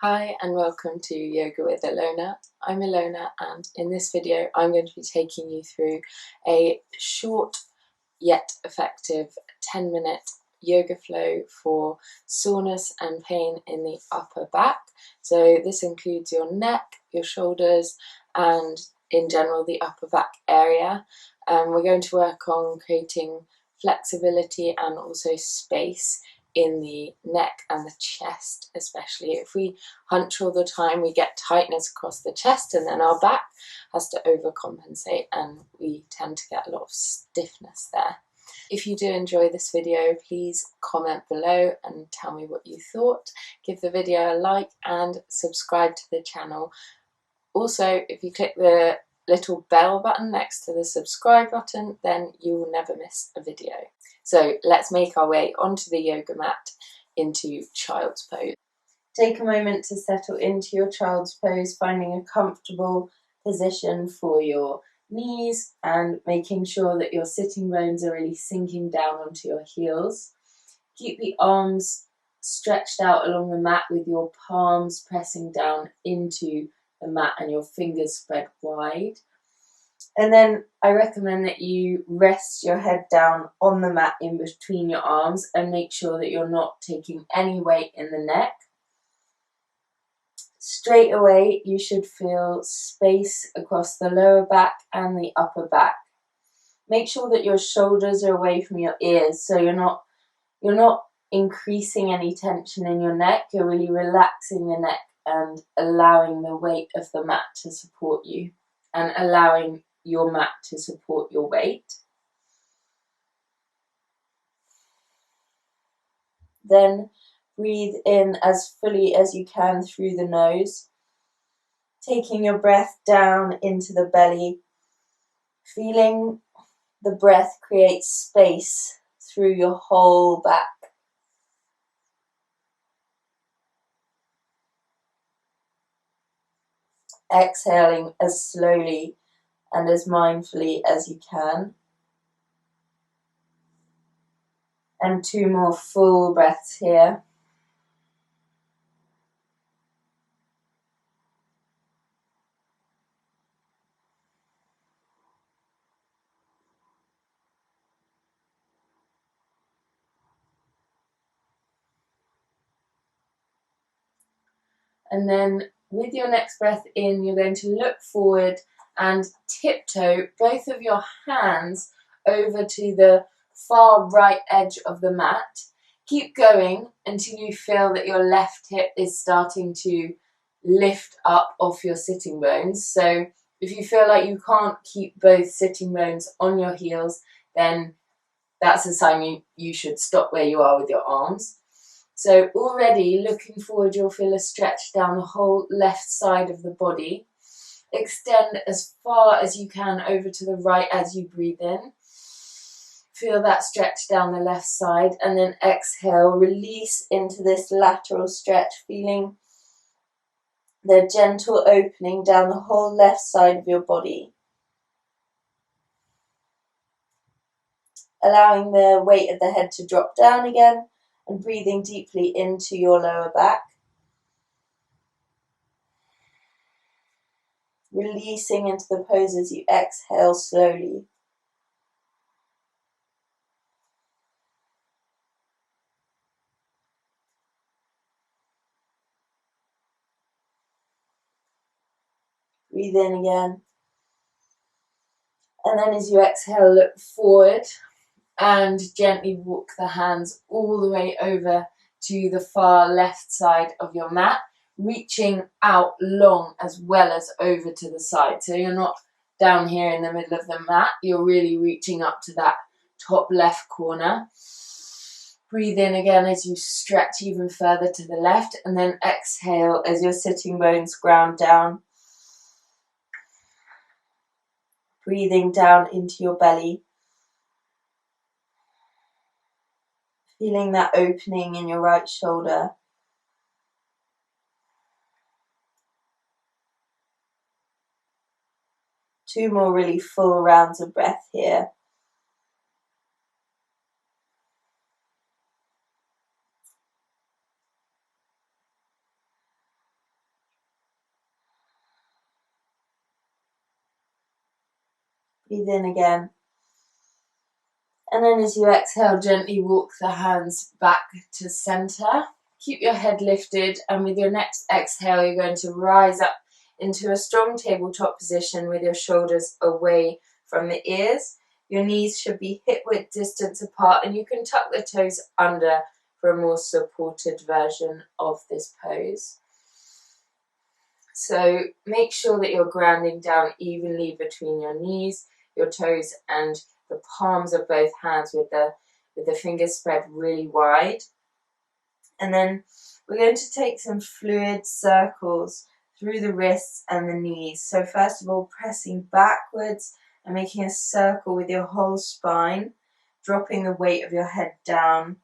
Hi and welcome to Yoga with Ilona. I'm Ilona, and in this video I'm going to be taking you through a short yet effective 10-minute yoga flow for soreness and pain in the upper back. So this includes your neck, your shoulders, and in general the upper back area. We're going to work on creating flexibility and also space in the neck and the chest, especially. If we hunch all the time, we get tightness across the chest, and then our back has to overcompensate and we tend to get a lot of stiffness there. If you do enjoy this video, please comment below and tell me what you thought. Give the video a like and subscribe to the channel. Also, if you click the little bell button next to the subscribe button, then you will never miss a video. So let's make our way onto the yoga mat into child's pose. Take a moment to settle into your child's pose, finding a comfortable position for your knees and making sure that your sitting bones are really sinking down onto your heels. Keep the arms stretched out along the mat with your palms pressing down into the mat and your fingers spread wide. And then I recommend that you rest your head down on the mat in between your arms and make sure that you're not taking any weight in the neck. Straight away, you should feel space across the lower back and the upper back. Make sure that your shoulders are away from your ears, so you're not increasing any tension in your neck. You're really relaxing the neck and allowing the weight of the mat to support you and allowing your mat to support your weight. Then breathe in as fully as you can through the nose, taking your breath down into the belly, feeling the breath create space through your whole back. Exhaling as slowly and as mindfully as you can. And 2 more full breaths here. And then with your next breath in, you're going to look forward and tiptoe both of your hands over to the far right edge of the mat. Keep going until you feel that your left hip is starting to lift up off your sitting bones. So if you feel like you can't keep both sitting bones on your heels, then that's a sign you should stop where you are with your arms. So already looking forward, you'll feel a stretch down the whole left side of the body. Extend as far as you can over to the right as you breathe in. Feel that stretch down the left side, and then exhale, release into this lateral stretch, feeling the gentle opening down the whole left side of your body. Allowing the weight of the head to drop down again and breathing deeply into your lower back. Releasing into the pose as you exhale slowly. Breathe in again. And then as you exhale, look forward and gently walk the hands all the way over to the far left side of your mat, reaching out long as well as over to the side. So you're not down here in the middle of the mat, you're really reaching up to that top left corner. Breathe in again as you stretch even further to the left, and then exhale as your sitting bones ground down. Breathing down into your belly. Feeling that opening in your right shoulder. Two more really full rounds of breath here. Breathe in again. And then as you exhale, gently walk the hands back to center. Keep your head lifted, and with your next exhale, you're going to rise up into a strong tabletop position with your shoulders away from the ears. Your knees should be hip-width distance apart, and you can tuck the toes under for a more supported version of this pose. So make sure that you're grounding down evenly between your knees, your toes, and the palms of both hands with the fingers spread really wide. And then we're going to take some fluid circles through the wrists and the knees. So first of all, pressing backwards and making a circle with your whole spine, dropping the weight of your head down.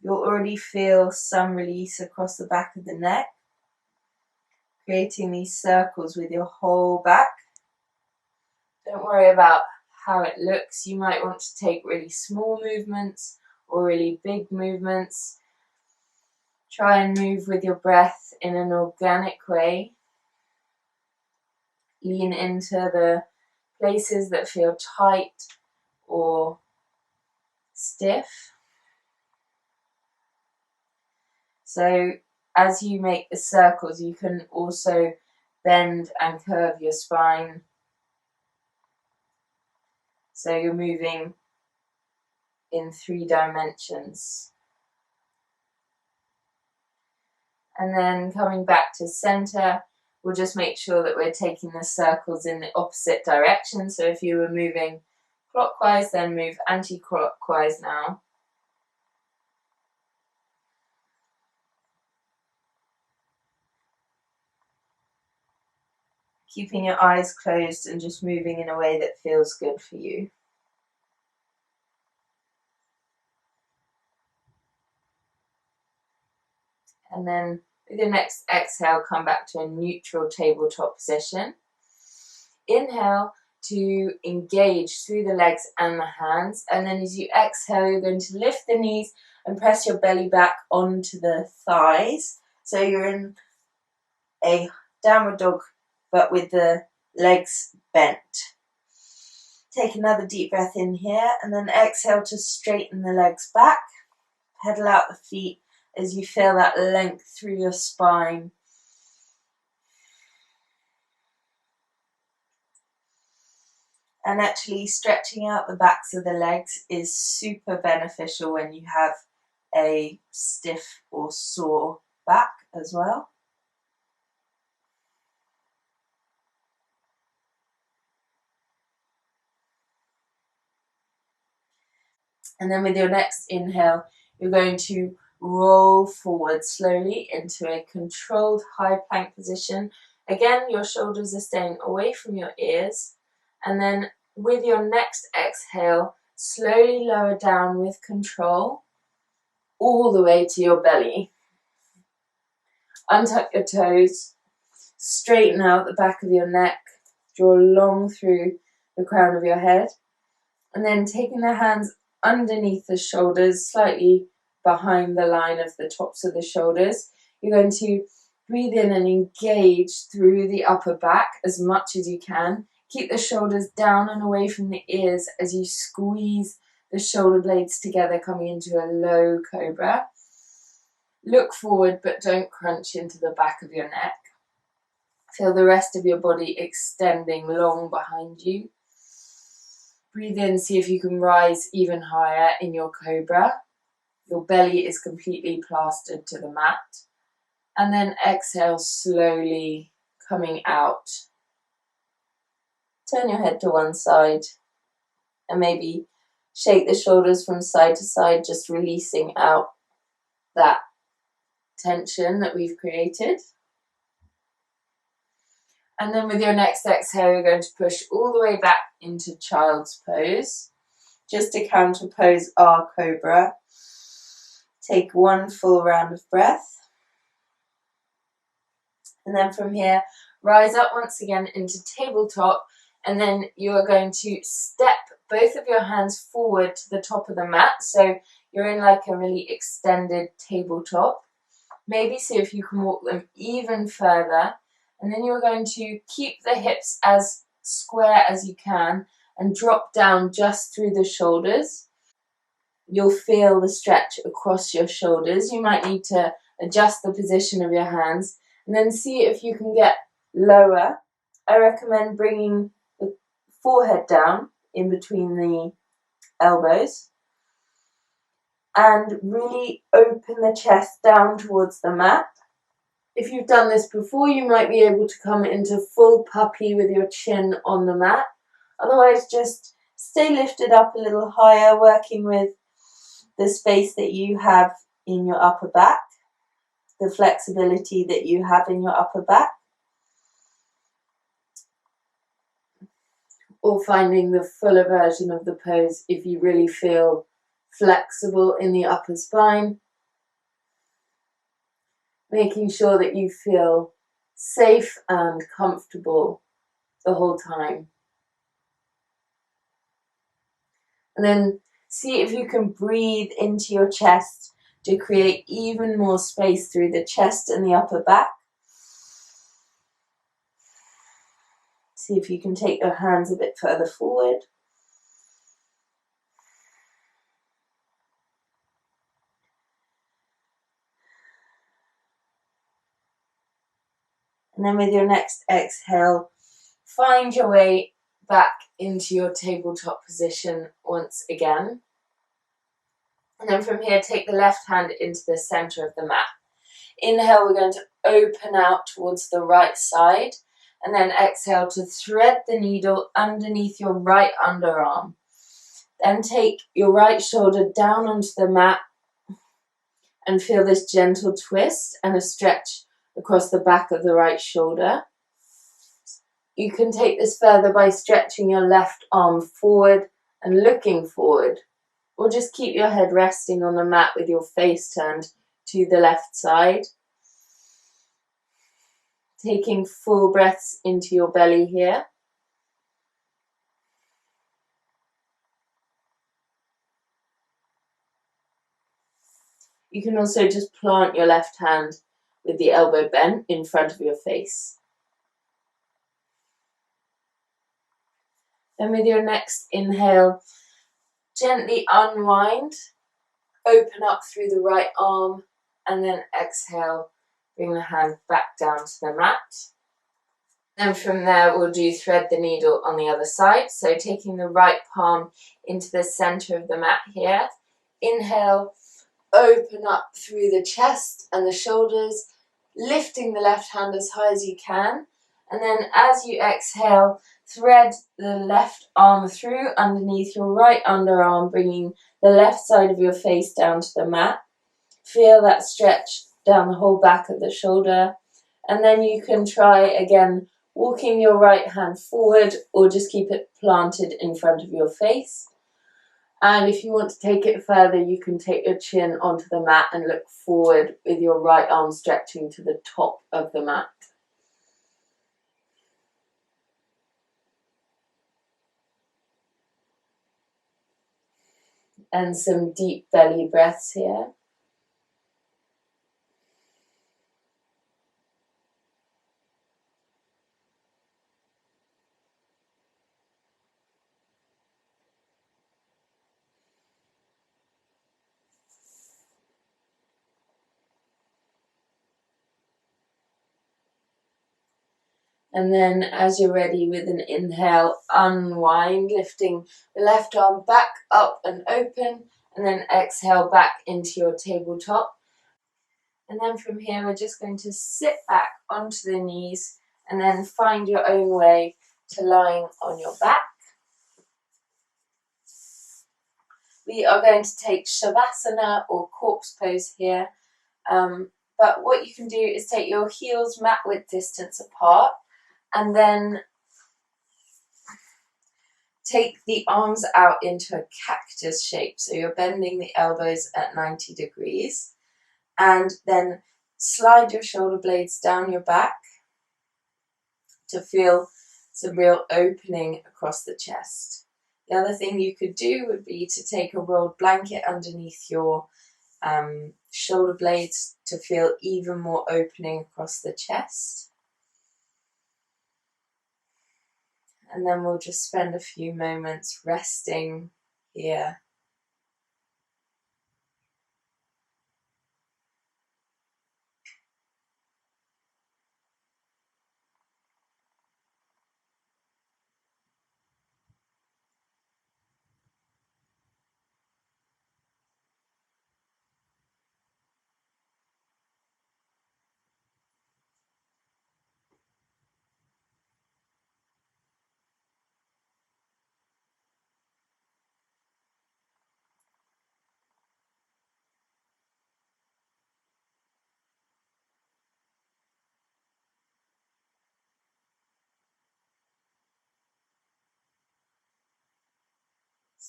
You'll already feel some release across the back of the neck, creating these circles with your whole back. Don't worry about how it looks. You might want to take really small movements or really big movements. Try and move with your breath in an organic way. Lean into the places that feel tight or stiff. So as you make the circles, you can also bend and curve your spine. So you're moving in 3 dimensions. And then coming back to center, we'll just make sure that we're taking the circles in the opposite direction. So if you were moving clockwise, then move anti-clockwise now. Keeping your eyes closed and just moving in a way that feels good for you. And then with your next exhale, come back to a neutral tabletop position. Inhale to engage through the legs and the hands. And then as you exhale, you're going to lift the knees and press your belly back onto the thighs. So you're in a downward dog, but with the legs bent. Take another deep breath in here, and then exhale to straighten the legs back. Pedal out the feet as you feel that length through your spine. And actually stretching out the backs of the legs is super beneficial when you have a stiff or sore back as well. And then with your next inhale, you're going to roll forward slowly into a controlled high plank position. Again, your shoulders are staying away from your ears. And then with your next exhale, slowly lower down with control all the way to your belly. Untuck your toes, straighten out the back of your neck, draw long through the crown of your head. And then taking the hands underneath the shoulders, slightly behind the line of the tops of the shoulders, you're going to breathe in and engage through the upper back as much as you can. Keep the shoulders down and away from the ears as you squeeze the shoulder blades together, coming into a low cobra. Look forward, but don't crunch into the back of your neck. Feel the rest of your body extending long behind you. Breathe in, see if you can rise even higher in your cobra. Your belly is completely plastered to the mat. And then exhale, slowly coming out. Turn your head to one side and maybe shake the shoulders from side to side, just releasing out that tension that we've created. And then with your next exhale, you're going to push all the way back into child's pose. Just to counterpose our cobra, take one full round of breath. And then from here, rise up once again into tabletop. And then you are going to step both of your hands forward to the top of the mat. So you're in like a really extended tabletop. Maybe see if you can walk them even further. And then you're going to keep the hips as square as you can and drop down just through the shoulders. You'll feel the stretch across your shoulders. You might need to adjust the position of your hands and then see if you can get lower. I recommend bringing the forehead down in between the elbows and really open the chest down towards the mat. If you've done this before, you might be able to come into full puppy with your chin on the mat. Otherwise, just stay lifted up a little higher, working with the space that you have in your upper back, the flexibility that you have in your upper back, or finding the fuller version of the pose if you really feel flexible in the upper spine, making sure that you feel safe and comfortable the whole time. And then see if you can breathe into your chest to create even more space through the chest and the upper back. See if you can take your hands a bit further forward. And then with your next exhale, find your way back into your tabletop position once again. And then from here, take the left hand into the center of the mat. Inhale, we're going to open out towards the right side. And then exhale to thread the needle underneath your right underarm. Then take your right shoulder down onto the mat and feel this gentle twist and a stretch across the back of the right shoulder. You can take this further by stretching your left arm forward and looking forward, or just keep your head resting on the mat with your face turned to the left side. Taking full breaths into your belly here. You can also just plant your left hand with the elbow bent in front of your face. Then with your next inhale, gently unwind, open up through the right arm, and then exhale, bring the hand back down to the mat. Then from there, we'll do thread the needle on the other side. So taking the right palm into the center of the mat here. Inhale, open up through the chest and the shoulders, lifting the left hand as high as you can. And then as you exhale, thread the left arm through underneath your right underarm, bringing the left side of your face down to the mat. Feel that stretch down the whole back of the shoulder. And then you can try again, walking your right hand forward or just keep it planted in front of your face. And if you want to take it further, you can take your chin onto the mat and look forward with your right arm stretching to the top of the mat. And some deep belly breaths here. And then as you're ready with an inhale, unwind, lifting the left arm back up and open, and then exhale back into your tabletop. And then from here, we're just going to sit back onto the knees and then find your own way to lying on your back. We are going to take Shavasana or corpse pose here. But what you can do is take your heels mat width distance apart and then take the arms out into a cactus shape. So you're bending the elbows at 90 degrees. And then slide your shoulder blades down your back to feel some real opening across the chest. The other thing you could do would be to take a rolled blanket underneath your shoulder blades to feel even more opening across the chest. And then we'll just spend a few moments resting here.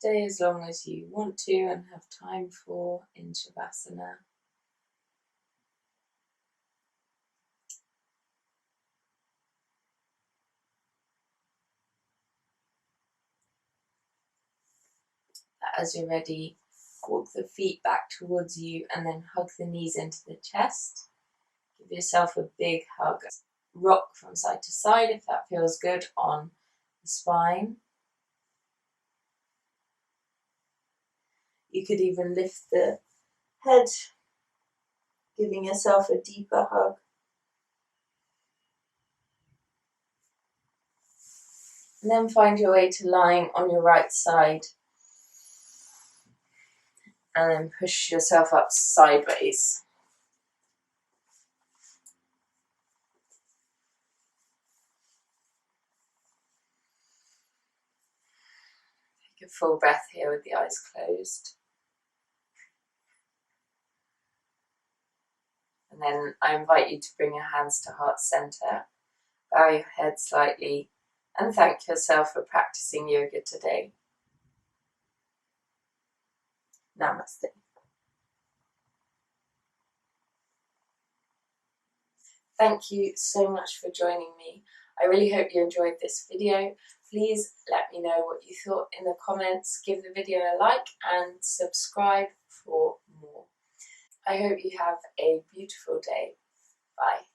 Stay as long as you want to and have time for in Shavasana. As you're ready, walk the feet back towards you and then hug the knees into the chest. Give yourself a big hug. Rock from side to side if that feels good on the spine. You could even lift the head, giving yourself a deeper hug. And then find your way to lying on your right side. And then push yourself up sideways. Take a full breath here with the eyes closed. And then I invite you to bring your hands to heart center. Bow your head slightly and thank yourself for practicing yoga today. Namaste. Thank you so much for joining me. I really hope you enjoyed this video. Please let me know what you thought in the comments. Give the video a like and subscribe for more. I hope you have a beautiful day. Bye.